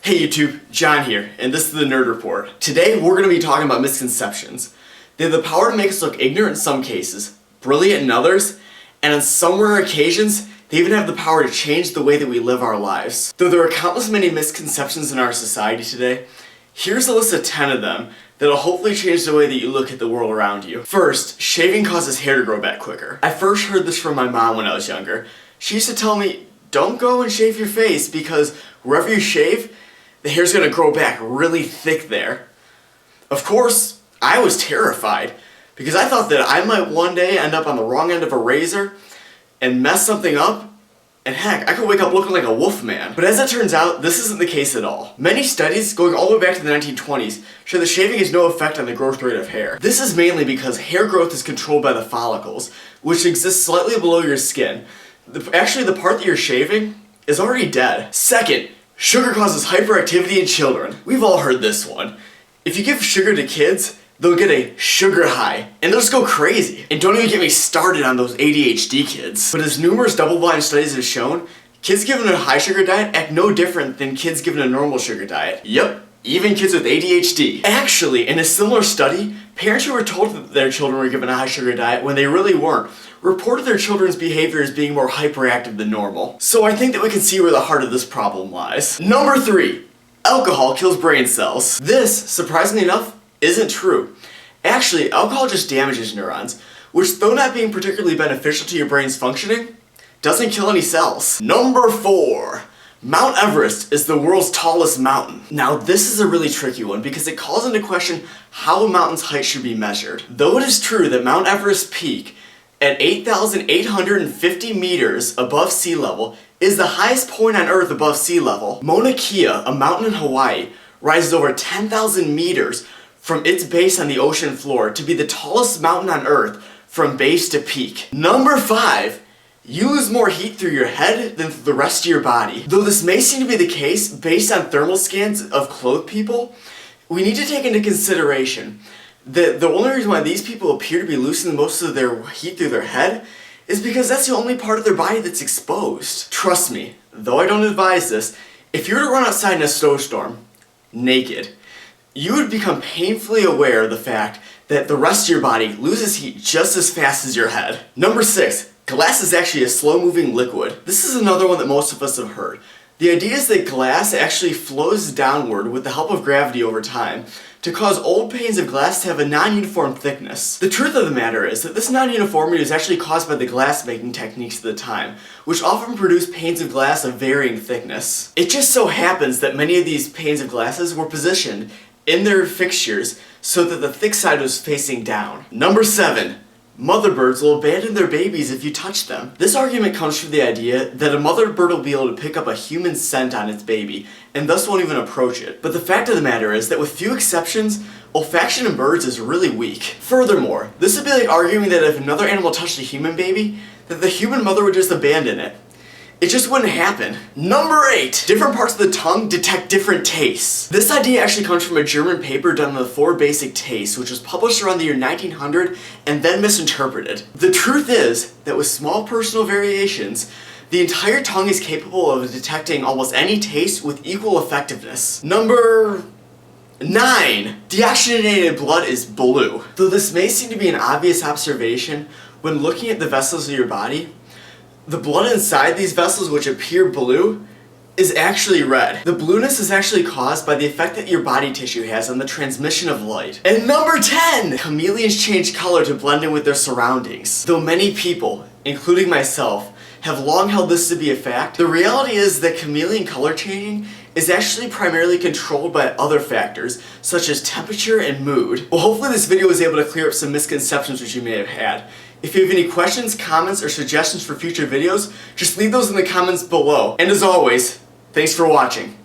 Hey YouTube, John here, and this is the Nerd Report. Today we're going to be talking about misconceptions. They have the power to make us look ignorant in some cases, brilliant in others, and on some rare occasions, they even have the power to change the way that we live our lives. Though there are countless many misconceptions in our society today, here's a list of 10 of them that'll hopefully change the way that you look at the world around you. First, shaving causes hair to grow back quicker. I first heard this from my mom when I was younger. She used to tell me, don't go and shave your face because wherever you shave, the hair's gonna grow back really thick there. Of course, I was terrified because I thought that I might one day end up on the wrong end of a razor and mess something up, and heck, I could wake up looking like a wolf man. But as it turns out, this isn't the case at all. Many studies, going all the way back to the 1920s, show that shaving has no effect on the growth rate of hair. This is mainly because hair growth is controlled by the follicles, which exist slightly below your skin. Actually, the part that you're shaving is already dead. Second, sugar causes hyperactivity in children. We've all heard this one. If you give sugar to kids, they'll get a sugar high, and they'll just go crazy. And don't even get me started on those ADHD kids. But as numerous double-blind studies have shown, kids given a high sugar diet act no different than kids given a normal sugar diet. Yep, even kids with ADHD. Actually, in a similar study, parents who were told that their children were given a high sugar diet when they really weren't, reported their children's behavior as being more hyperactive than normal. So I think that we can see where the heart of this problem lies. Number 3, alcohol kills brain cells. This, surprisingly enough, isn't true. Actually, alcohol just damages neurons, which, though not being particularly beneficial to your brain's functioning, doesn't kill any cells. Number 4, Mount Everest is the world's tallest mountain. Now this is a really tricky one because it calls into question how a mountain's height should be measured. Though it is true that Mount Everest peak at 8,850 meters above sea level is the highest point on Earth above sea level, Mauna Kea, a mountain in Hawaii, rises over 10,000 meters from its base on the ocean floor to be the tallest mountain on Earth from base to peak. Number 5, you lose more heat through your head than through the rest of your body. Though this may seem to be the case based on thermal scans of clothed people, we need to take into consideration that the only reason why these people appear to be losing most of their heat through their head is because that's the only part of their body that's exposed. Trust me, though I don't advise this, if you were to run outside in a snowstorm, naked, you would become painfully aware of the fact that the rest of your body loses heat just as fast as your head. Number 6, glass is actually a slow-moving liquid. This is another one that most of us have heard. The idea is that glass actually flows downward with the help of gravity over time to cause old panes of glass to have a non-uniform thickness. The truth of the matter is that this non-uniformity is actually caused by the glass-making techniques of the time, which often produce panes of glass of varying thickness. It just so happens that many of these panes of glasses were positioned in their fixtures so that the thick side was facing down. Number 7. Mother birds will abandon their babies if you touch them. This argument comes from the idea that a mother bird will be able to pick up a human scent on its baby, and thus won't even approach it. But the fact of the matter is that with few exceptions, olfaction in birds is really weak. Furthermore, this would be like arguing that if another animal touched a human baby, that the human mother would just abandon it. It just wouldn't happen. Number 8, different parts of the tongue detect different tastes. This idea actually comes from a German paper done on the 4 basic tastes, which was published around the year 1900 and then misinterpreted. The truth is that with small personal variations, the entire tongue is capable of detecting almost any taste with equal effectiveness. Number 9, deoxygenated blood is blue. Though this may seem to be an obvious observation, when looking at the vessels of your body, the blood inside these vessels, which appear blue, is actually red. The blueness is actually caused by the effect that your body tissue has on the transmission of light. And number 10! Chameleons change color to blend in with their surroundings. Though many people, including myself, have long held this to be a fact, the reality is that chameleon color changing is actually primarily controlled by other factors, such as temperature and mood. Well, hopefully this video was able to clear up some misconceptions which you may have had. If you have any questions, comments, or suggestions for future videos, just leave those in the comments below. And as always, thanks for watching.